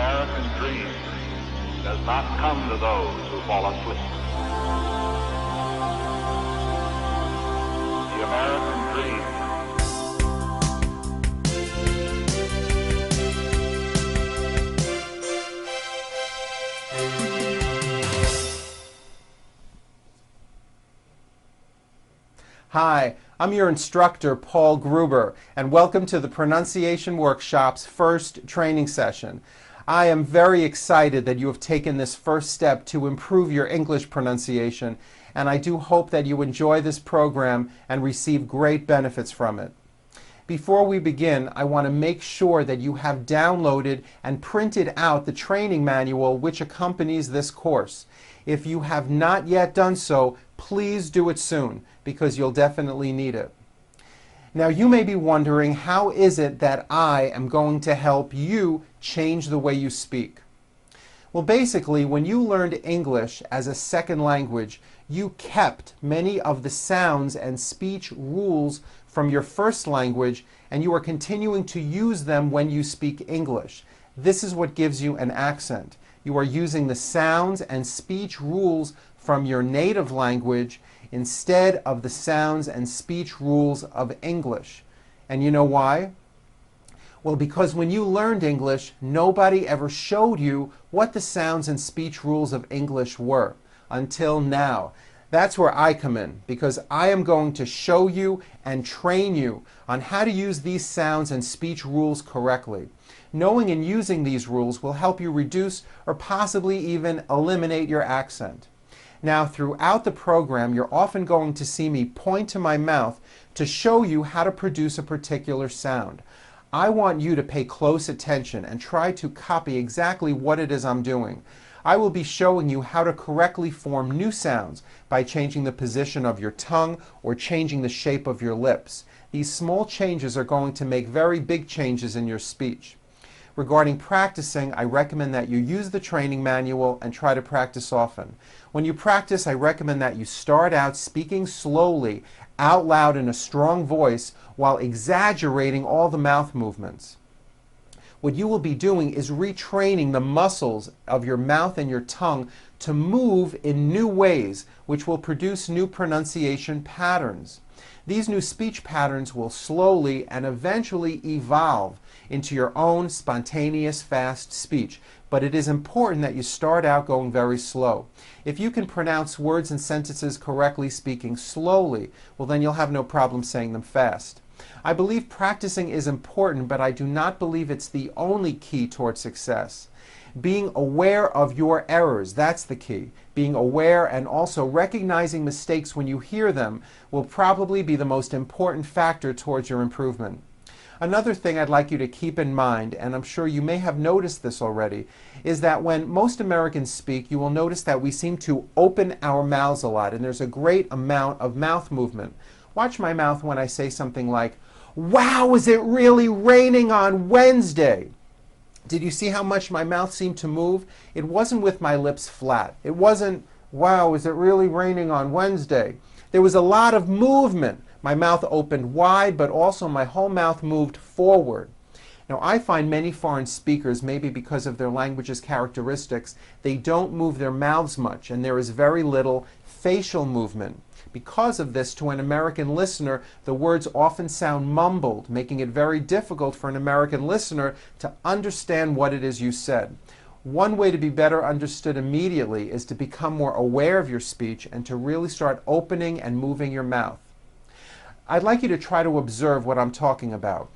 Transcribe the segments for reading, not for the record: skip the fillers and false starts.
American dream does not come to those who fall asleep. The American dream. Hi, I'm your instructor, Paul Gruber, and welcome to the Pronunciation Workshop's first training session. I am very excited that you have taken this first step to improve your English pronunciation, and I do hope that you enjoy this program and receive great benefits from it. Before we begin, I want to make sure that you have downloaded and printed out the training manual which accompanies this course. If you have not yet done so, please do it soon, because you'll definitely need it. Now, you may be wondering, how is it that I am going to help you change the way you speak? Well, basically, when you learned English as a second language, you kept many of the sounds and speech rules from your first language, and you are continuing to use them when you speak English. This is what gives you an accent. You are using the sounds and speech rules from your native language instead of the sounds and speech rules of English. And you know why? Well, because when you learned English, nobody ever showed you what the sounds and speech rules of English were until now. That's where I come in, because I am going to show you and train you on how to use these sounds and speech rules correctly. Knowing and using these rules will help you reduce or possibly even eliminate your accent. Now, throughout the program, you're often going to see me point to my mouth to show you how to produce a particular sound. I want you to pay close attention and try to copy exactly what it is I'm doing. I will be showing you how to correctly form new sounds by changing the position of your tongue or changing the shape of your lips. These small changes are going to make very big changes in your speech. Regarding practicing, I recommend that you use the training manual and try to practice often. When you practice, I recommend that you start out speaking slowly, out loud in a strong voice, while exaggerating all the mouth movements. What you will be doing is retraining the muscles of your mouth and your tongue to move in new ways, which will produce new pronunciation patterns. These new speech patterns will slowly and eventually evolve into your own spontaneous, fast speech. But it is important that you start out going very slow. If you can pronounce words and sentences correctly speaking slowly, well, then you'll have no problem saying them fast. I believe practicing is important, but I do not believe it's the only key toward success. Being aware of your errors, that's the key. Being aware and also recognizing mistakes when you hear them will probably be the most important factor towards your improvement. Another thing I'd like you to keep in mind, and I'm sure you may have noticed this already, is that when most Americans speak, you will notice that we seem to open our mouths a lot, and there's a great amount of mouth movement. Watch my mouth when I say something like, "Wow, is it really raining on Wednesday?" Did you see how much my mouth seemed to move? It wasn't with my lips flat. It wasn't, "Wow, is it really raining on Wednesday?" There was a lot of movement. My mouth opened wide, but also my whole mouth moved forward. Now, I find many foreign speakers, maybe because of their language's characteristics, they don't move their mouths much, and there is very little facial movement. Because of this, to an American listener, the words often sound mumbled, making it very difficult for an American listener to understand what it is you said. One way to be better understood immediately is to become more aware of your speech and to really start opening and moving your mouth. I'd like you to try to observe what I'm talking about.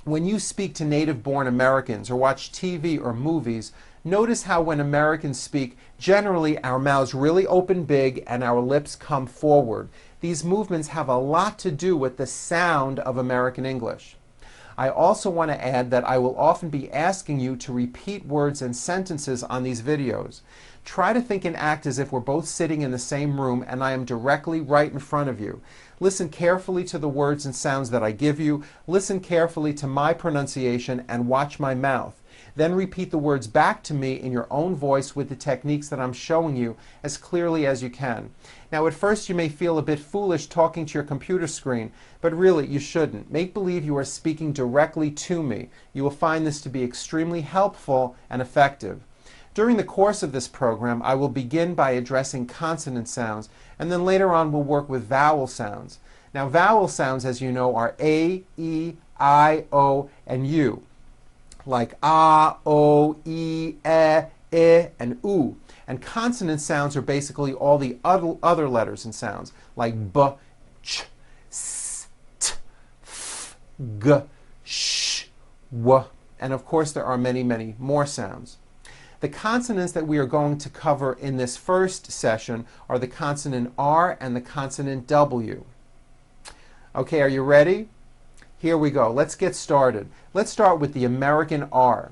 When you speak to native-born Americans or watch TV or movies, notice how when Americans speak, generally our mouths really open big and our lips come forward. These movements have a lot to do with the sound of American English. I also want to add that I will often be asking you to repeat words and sentences on these videos. Try to think and act as if we're both sitting in the same room and I am directly right in front of you. Listen carefully to the words and sounds that I give you. Listen carefully to my pronunciation and watch my mouth. Then repeat the words back to me in your own voice with the techniques that I'm showing you as clearly as you can. Now, at first you may feel a bit foolish talking to your computer screen, but really you shouldn't. Make believe you are speaking directly to me. You will find this to be extremely helpful and effective. During the course of this program, I will begin by addressing consonant sounds, and then later on we'll work with vowel sounds. Now, vowel sounds, as you know, are A, E, I, O, and U, like A, O, E, and U. And consonant sounds are basically all the other letters and sounds, like B, Ch, S, T, F, G, Sh, W, and of course there are many, many more sounds. The consonants that we are going to cover in this first session are the consonant R and the consonant W. Okay, are you ready? Here we go. Let's get started. Let's start with the American R.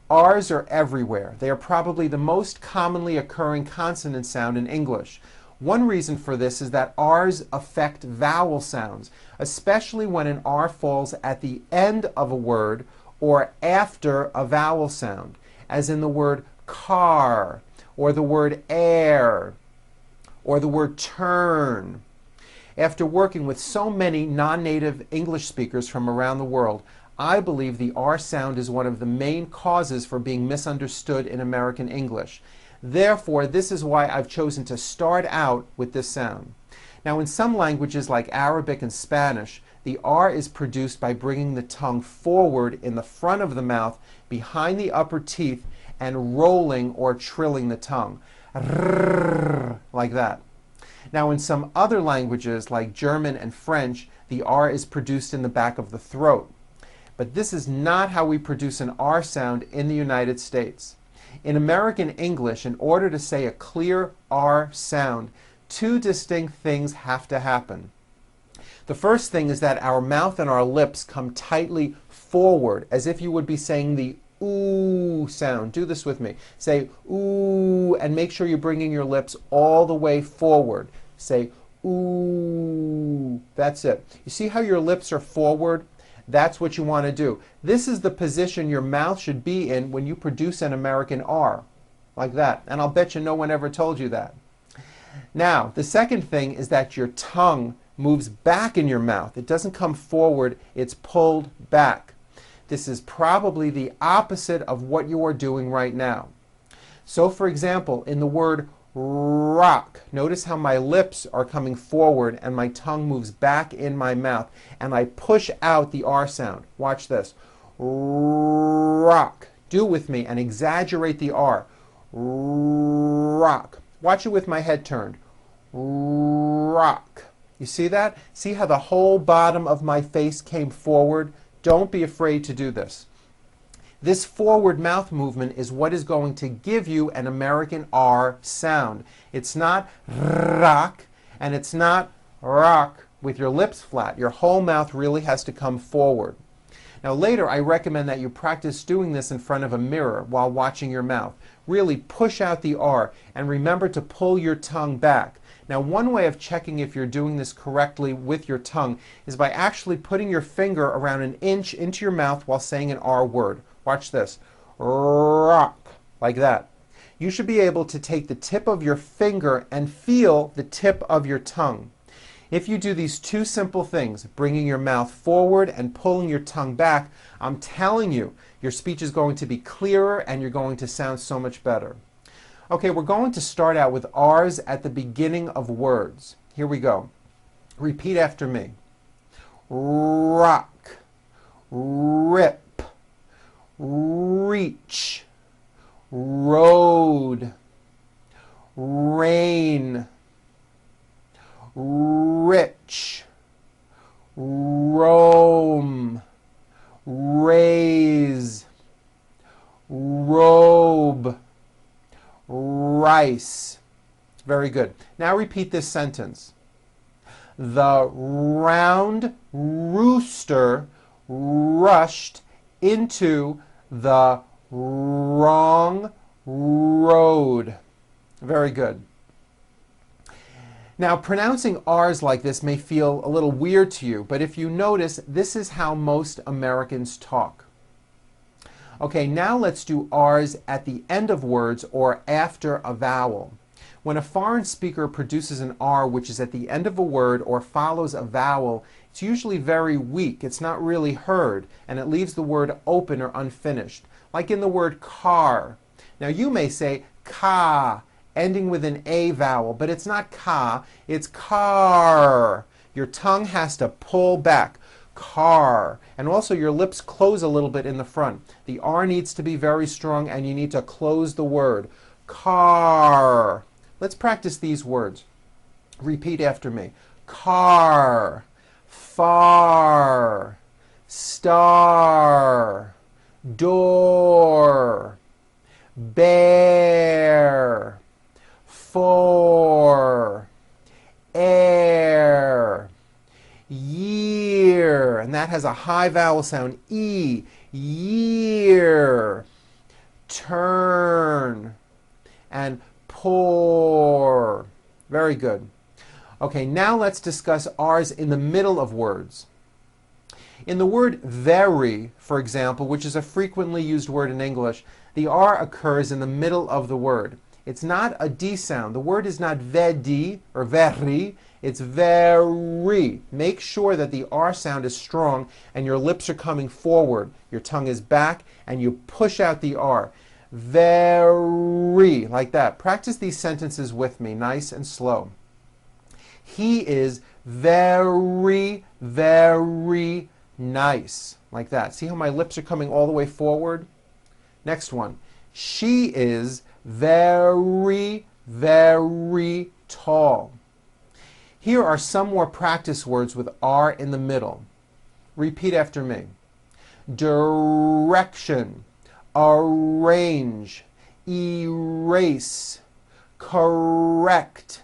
R's are everywhere. They are probably the most commonly occurring consonant sound in English. One reason for this is that R's affect vowel sounds, especially when an R falls at the end of a word or after a vowel sound, as in the word car, or the word air, or the word turn. After working with so many non-native English speakers from around the world, I believe the R sound is one of the main causes for being misunderstood in American English. Therefore, this is why I've chosen to start out with this sound. Now, in some languages like Arabic and Spanish, the R is produced by bringing the tongue forward in the front of the mouth, behind the upper teeth, and rolling or trilling the tongue. Like that. Now, in some other languages like German and French, the R is produced in the back of the throat. But this is not how we produce an R sound in the United States. In American English, in order to say a clear R sound, two distinct things have to happen. The first thing is that our mouth and our lips come tightly forward, as if you would be saying the ooh sound. Do this with me. Say ooh, and make sure you're bringing your lips all the way forward. Say ooh. That's it. You see how your lips are forward? That's what you want to do. This is the position your mouth should be in when you produce an American R, like that. And I'll bet you no one ever told you that. Now, the second thing is that your tongue moves back in your mouth. It doesn't come forward, it's pulled back. This is probably the opposite of what you are doing right now. So, for example, in the word rock, notice how my lips are coming forward and my tongue moves back in my mouth, and I push out the R sound. Watch this. Rock. Do it with me and exaggerate the R. Rock. Watch it with my head turned. Rock. You see that? See how the whole bottom of my face came forward? Don't be afraid to do this. This forward mouth movement is what is going to give you an American R sound. It's not rock, and it's not rock with your lips flat. Your whole mouth really has to come forward. Now later, I recommend that you practice doing this in front of a mirror while watching your mouth. Really push out the R, and remember to pull your tongue back. Now, one way of checking if you're doing this correctly with your tongue is by actually putting your finger around an inch into your mouth while saying an R word. Watch this. Rock. Like that. You should be able to take the tip of your finger and feel the tip of your tongue. If you do these two simple things, bringing your mouth forward and pulling your tongue back, I'm telling you, your speech is going to be clearer and you're going to sound so much better. Okay, we're going to start out with R's at the beginning of words. Here we go. Repeat after me. Rock, rip, reach, road, rain, rich, roam, raise, robe, rice. Very good. Now repeat this sentence. The round rooster rushed into the wrong road. Very good. Now, pronouncing R's like this may feel a little weird to you, but if you notice, this is how most Americans talk. Okay, now let's do R's at the end of words or after a vowel. When a foreign speaker produces an R which is at the end of a word or follows a vowel, it's usually very weak. It's not really heard, and it leaves the word open or unfinished. Like in the word car. Now you may say ka, ending with an A vowel, but it's not ka, it's car. Your tongue has to pull back. Car. And also your lips close a little bit in the front. The R needs to be very strong and you need to close the word. Car. Let's practice these words. Repeat after me. Car. Far. Star. Door. Bear. For. Air. Year, and that has a high vowel sound, E, year, turn, and pour. Very good. Okay, now let's discuss R's in the middle of words. In the word very, for example, which is a frequently used word in English, the R occurs in the middle of the word. It's not a D sound. The word is not vedi or very. It's very. Make sure that the R sound is strong and your lips are coming forward. Your tongue is back and you push out the R. Very, like that. Practice these sentences with me, nice and slow. He is very, very nice. Like that. See how my lips are coming all the way forward? Next one. She is very, very tall. Here are some more practice words with R in the middle. Repeat after me. Direction, arrange, erase, correct,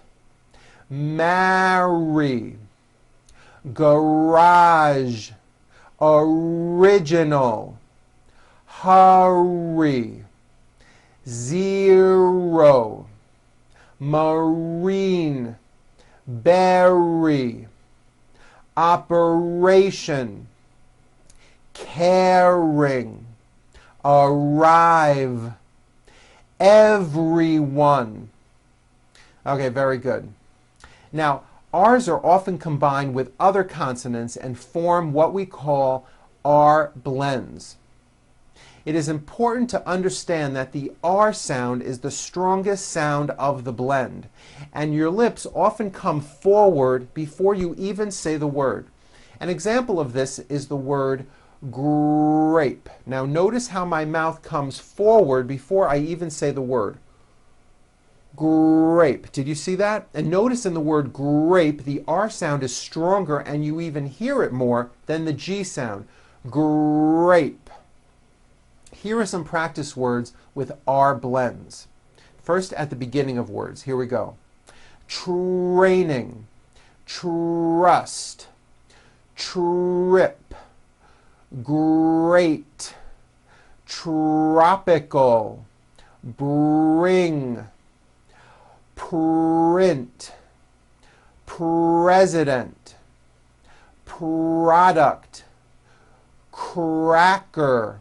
marry, garage, original, hurry, zero, marine, bury, operation, caring, arrive, everyone. Okay, very good. Now, R's are often combined with other consonants and form what we call R blends. It is important to understand that the R sound is the strongest sound of the blend, and your lips often come forward before you even say the word. An example of this is the word grape. Now notice how my mouth comes forward before I even say the word. Grape. Did you see that? And notice in the word grape, the R sound is stronger and you even hear it more than the G sound. Grape. Here are some practice words with R blends. First, at the beginning of words. Here we go. Training, trust, trip, great, tropical, bring, print, president, product, cracker,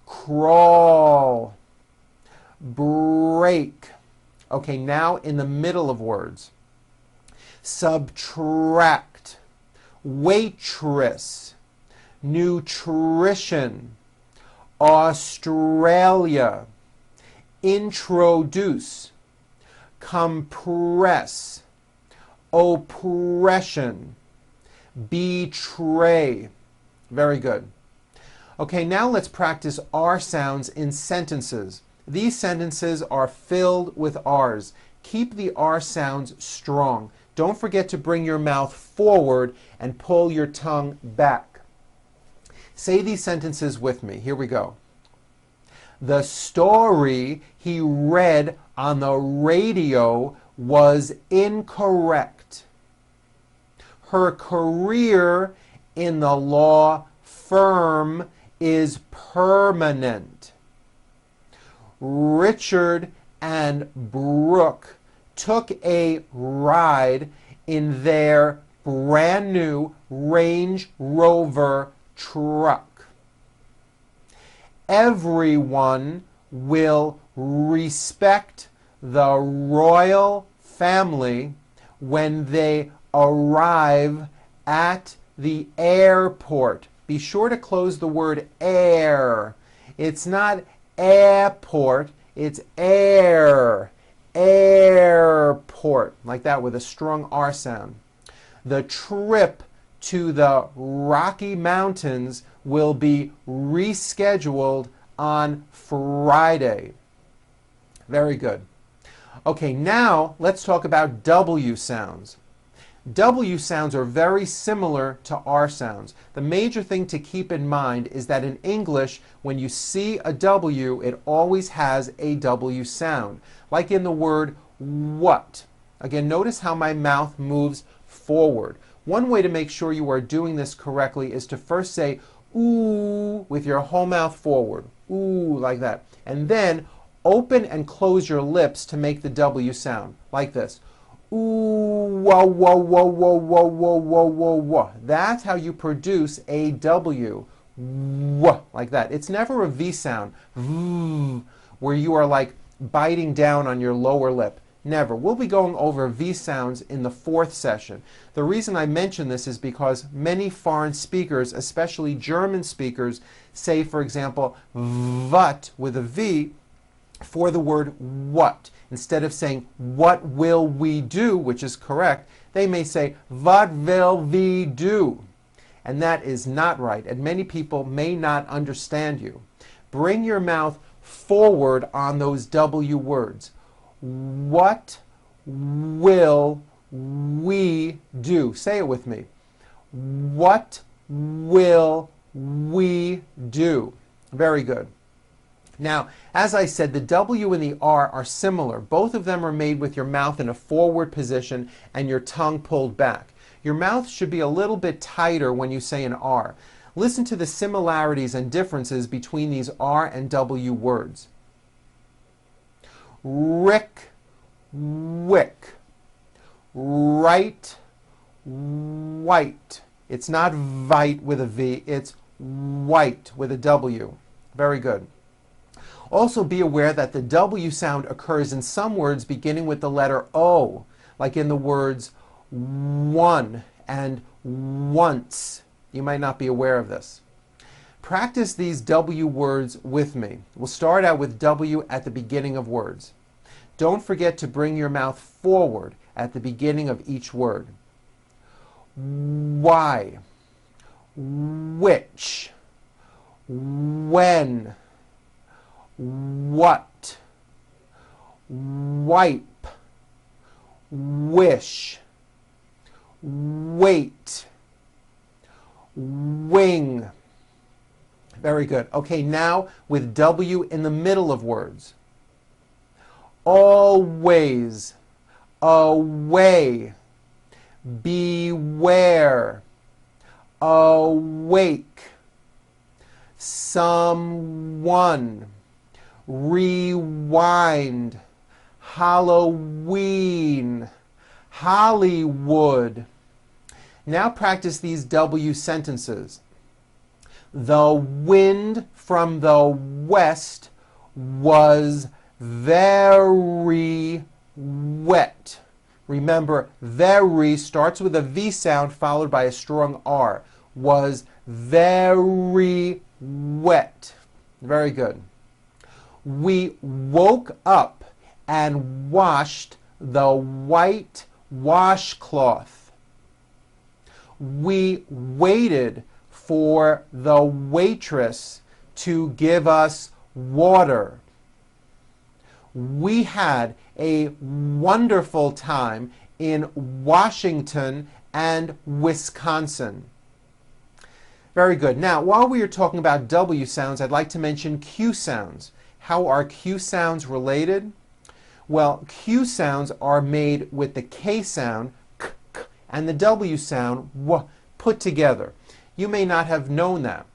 crawl, break. Okay, now in the middle of words. Subtract, waitress, nutrition, Australia, introduce, compress, oppression, betray. Very good. Okay, now let's practice R sounds in sentences. These sentences are filled with R's. Keep the R sounds strong. Don't forget to bring your mouth forward and pull your tongue back. Say these sentences with me. Here we go. The story he read on the radio was incorrect. Her career in the law firm is permanent. Richard and Brooke took a ride in their brand new Range Rover truck. Everyone will respect the royal family when they arrive at the airport. Be sure to close the word air. It's not airport, it's air. Airport, like that with a strong R sound. The trip to the Rocky Mountains will be rescheduled on Friday. Very good. Okay, now let's talk about W sounds. W sounds are very similar to R sounds. The major thing to keep in mind is that in English, when you see a W, it always has a W sound, like in the word what. Again, notice how my mouth moves forward. One way to make sure you are doing this correctly is to first say ooh with your whole mouth forward. Ooh, like that. And then open and close your lips to make the W sound, like this. Ooh, whoa, whoa, whoa, whoa, whoa, whoa, whoa, whoa, whoa. That's how you produce a W. Whoa, like that. It's never a V sound, where you are like biting down on your lower lip. Never. We'll be going over V sounds in the 4th session. The reason I mention this is because many foreign speakers, especially German speakers, say, for example, what with a V for the word what. Instead of saying, what will we do, which is correct, they may say, what will we do? And that is not right, and many people may not understand you. Bring your mouth forward on those W words. What will we do? Say it with me. What will we do? Very good. Now, as I said, the W and the R are similar. Both of them are made with your mouth in a forward position and your tongue pulled back. Your mouth should be a little bit tighter when you say an R. Listen to the similarities and differences between these R and W words. Rick, wick. Right, white. It's not vite with a V, it's white with a W. Very good. Also be aware that the W sound occurs in some words beginning with the letter O, like in the words one and once. You might not be aware of this. Practice these W words with me. We'll start out with W at the beginning of words. Don't forget to bring your mouth forward at the beginning of each word. Why, which, when, what, wipe, wish, wait, wing. Very good. Okay, now with W in the middle of words. Always, away, beware, awake, someone, rewind, Halloween, Hollywood. Now practice these W sentences. The wind from the west was very wet. Remember, very starts with a V sound followed by a strong R. Was very wet. Very good. We woke up and washed the white washcloth. We waited for the waitress to give us water. We had a wonderful time in Washington and Wisconsin. Very good. Now, while we are talking about W sounds, I'd like to mention Q sounds. How are Q sounds related? Well, Q sounds are made with the K sound, k, k, and the W sound, w, put together. You may not have known that.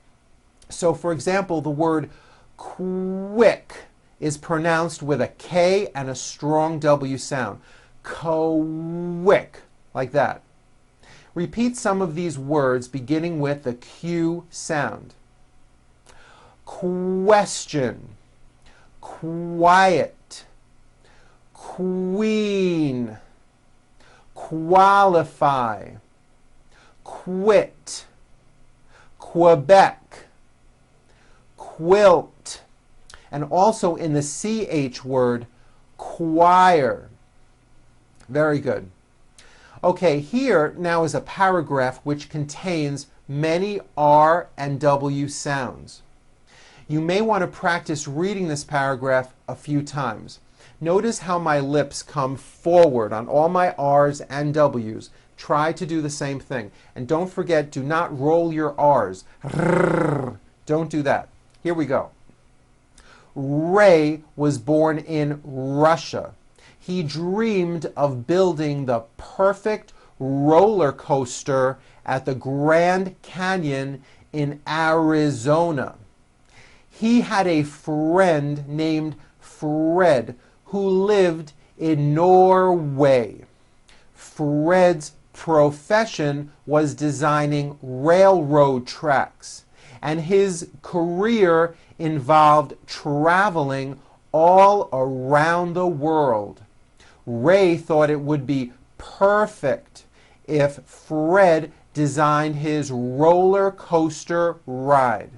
So, for example, the word quick is pronounced with a K and a strong W sound. Quick, like that. Repeat some of these words beginning with the Q sound. question, quiet, queen, qualify, quit, Quebec, quilt, and also in the CH word, choir. Very good. Okay, here now is a paragraph which contains many R and W sounds. You may want to practice reading this paragraph a few times. Notice how my lips come forward on all my R's and W's. Try to do the same thing. And don't forget, do not roll your R's. Don't do that. Here we go. Ray was born in Russia. He dreamed of building the perfect roller coaster at the Grand Canyon in Arizona. He had a friend named Fred who lived in Norway. Fred's profession was designing railroad tracks, and his career involved traveling all around the world. Ray thought it would be perfect if Fred designed his roller coaster ride.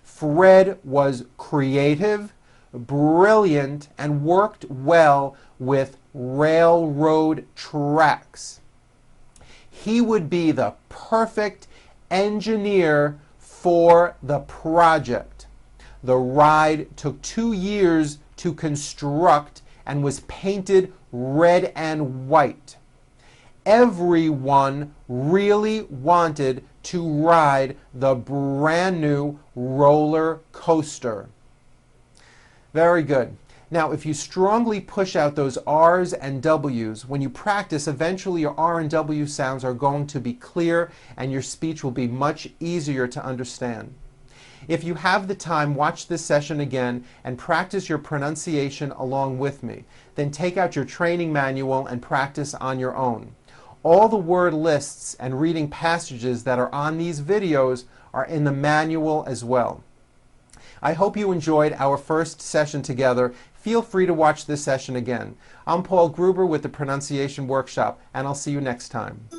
Fred was creative, brilliant, and worked well with railroad tracks. He would be the perfect engineer for the project. The ride took 2 years to construct and was painted red and white. Everyone really wanted to ride the brand new roller coaster. Very good. Now, if you strongly push out those R's and W's, when you practice, eventually your R and W sounds are going to be clear and your speech will be much easier to understand. If you have the time, watch this session again and practice your pronunciation along with me. Then take out your training manual and practice on your own. All the word lists and reading passages that are on these videos are in the manual as well. I hope you enjoyed our first session together. Feel free to watch this session again. I'm Paul Gruber with the Pronunciation Workshop, and I'll see you next time.